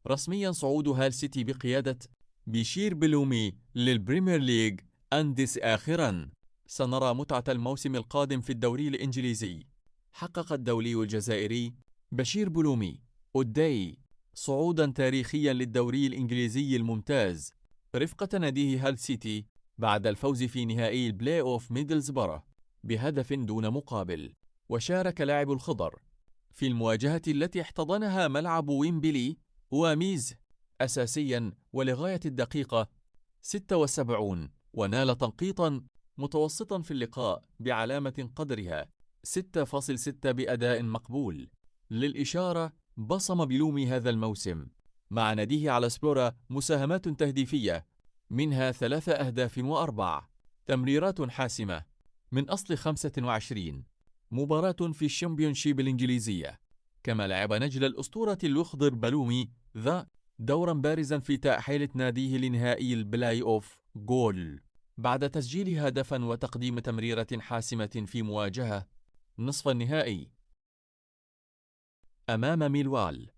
رسميا صعود هال سيتي بقيادة بيشير بلومي للبريمير ليج أندس آخرا. سنرى متعة الموسم القادم في الدوري الإنجليزي. حقق الدولي الجزائري بشير بلومي أوداي صعودا تاريخيا للدوري الإنجليزي الممتاز رفقة ناديه هال سيتي بعد الفوز في نهائي البلاي أوف ميدلزبرة بهدف دون مقابل. وشارك لاعب الخضر في المواجهة التي احتضنها ملعب ويمبلي وميز أساسيا ولغاية الدقيقة 76، ونال تنقيطا متوسطا في اللقاء بعلامة قدرها 6.6 بأداء مقبول. للإشارة، بصم بلومي هذا الموسم مع ناديه على سبورا مساهمات تهديفية، منها 3 أهداف و4 تمريرات حاسمة من أصل 25 مباراة في الشامبيونشيب الإنجليزية. كما لعب نجل الأسطورة الأخضر بلومي دورا بارزا في تأهيل ناديه لنهائي البلاي أوف جول بعد تسجيل هدفا وتقديم تمريرة حاسمة في مواجهة نصف النهائي أمام ميلوال.